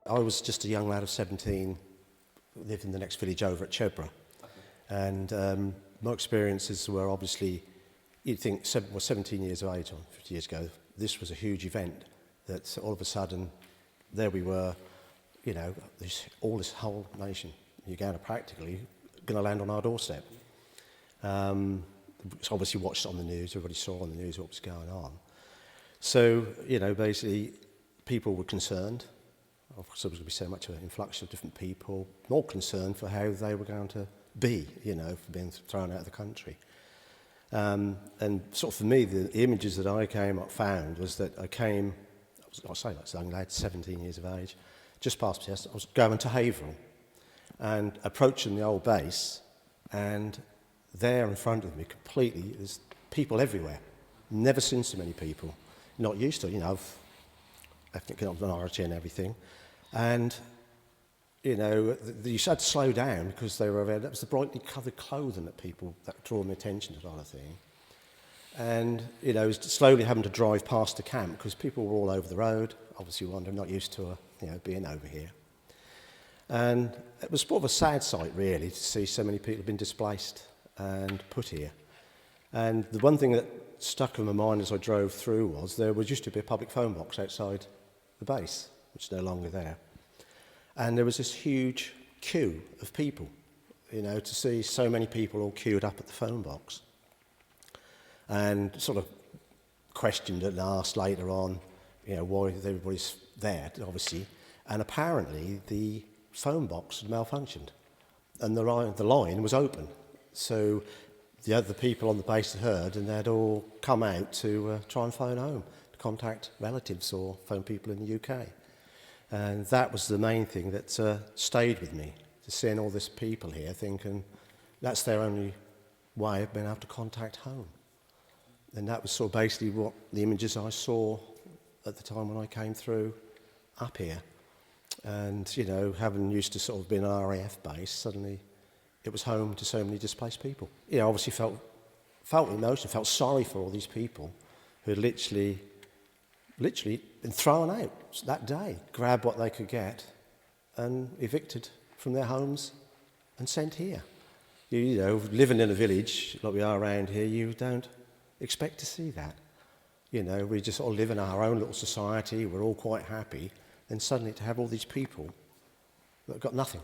I was just a young lad of 17, lived in the next village over at Chebra. And my experiences were obviously, you'd think 17 years of age, or 50 years ago, this was a huge event that all of a sudden, there we were, you know, this whole nation, Uganda practically, going to land on our doorstep. It's obviously watched on the news, everybody saw on the news what was going on. So, you know, basically, people were concerned. Of course, there was going to be so much of an influx of different people, more concerned for how they were going to be, you know, for being thrown out of the country. And sort of for me, the images that I found was that I came, I was like a young lad, 17 years of age, just past Chester, I was going to Haverhill and approaching the old base, and there in front of me completely, there's people everywhere. Never seen so many people. Not used to, you know, ethnic minority and everything. And, you know, you had to slow down because they were there. That was the brightly coloured clothing that people, that drew my attention to the other thing. And, you know, slowly having to drive past the camp because people were all over the road, obviously wondering, not used to, you know, being over here. And it was sort of a sad sight, really, to see so many people have been displaced and put here. And the one thing that stuck in my mind as I drove through was there used to be a public phone box outside the base, which is no longer there. And there was this huge queue of people, you know, to see so many people all queued up at the phone box. And sort of questioned and asked later on, you know, why everybody's there, obviously. And apparently the phone box had malfunctioned and the line was open. So the other people on the base had heard and they'd all come out to try and phone home, to contact relatives or phone people in the UK. And that was the main thing that stayed with me, to seeing all these people here thinking that's their only way of being able to contact home. And that was sort of basically what the images I saw at the time when I came through up here. And, you know, having used to sort of been an RAF base, suddenly it was home to so many displaced people. You know, obviously felt emotion, felt sorry for all these people who had literally been thrown out that day, grabbed what they could get and evicted from their homes and sent here. You know, living in a village like we are around here, you don't expect to see that. You know, we just all live in our own little society, we're all quite happy, and suddenly to have all these people that have got nothing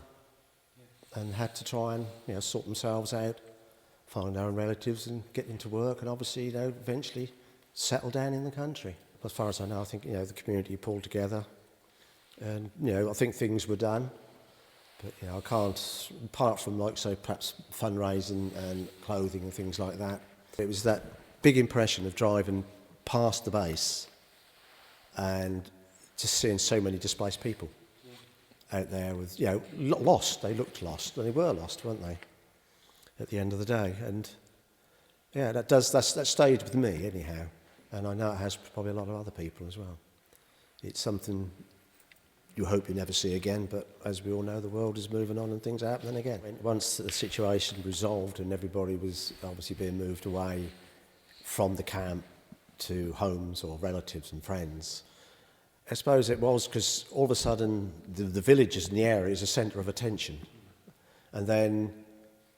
and had to try and, you know, sort themselves out, find their own relatives and get into work and obviously, you know, eventually settle down in the country. As far as I know, I think, you know, the community pulled together and, you know, I think things were done. But, you know, I can't, apart from, like, say, perhaps fundraising and clothing and things like that, it was that big impression of driving past the base and just seeing so many displaced people out there with, you know, lost. They looked lost, and they were lost, weren't they, at the end of the day? And, yeah, that stayed with me, anyhow. And I know it has probably a lot of other people as well. It's something you hope you never see again, but as we all know, the world is moving on and things are happening again. Once the situation resolved and everybody was obviously being moved away from the camp to homes or relatives and friends, I suppose it was because all of a sudden the villages in the area is a centre of attention, and then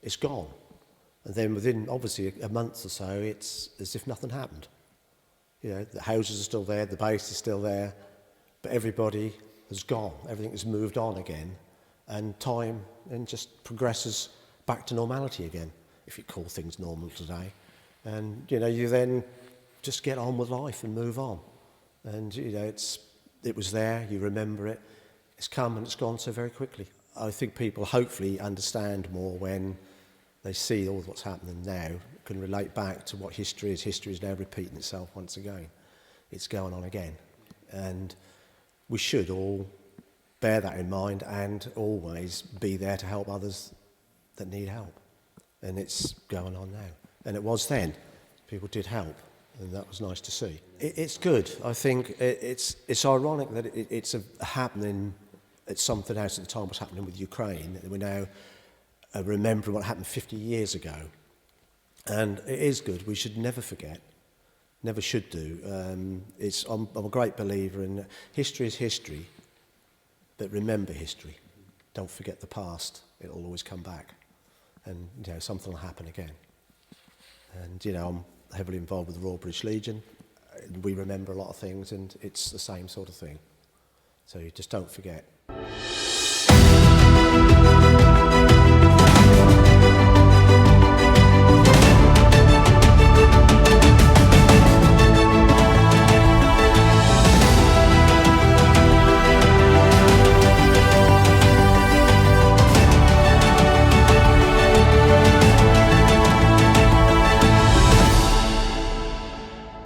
it's gone. And then within obviously a month or so, it's as if nothing happened. You know, the houses are still there, the base is still there, but everybody has gone. Everything has moved on again, and time then just progresses back to normality again, if you call things normal today. And, you know, you then just get on with life and move on. And, you know, it was there, you remember it, it's come and it's gone so very quickly. I think people hopefully understand more when they see all what's happening now, can relate back to what history is. History is now repeating itself once again. It's going on again. And we should all bear that in mind and always be there to help others that need help. And it's going on now. And it was then. People did help, and that was nice to see. It's good. I think it's ironic that it's happening at something else at the time was happening with Ukraine. We're now remembering what happened 50 years ago. And it is good. We should never forget. Never should do. I'm a great believer in history is history. but remember history. Don't forget the past. It'll always come back. And, you know, something will happen again. And, you know, I'm heavily involved with the Royal British Legion. We remember a lot of things, and it's the same sort of thing. So you just don't forget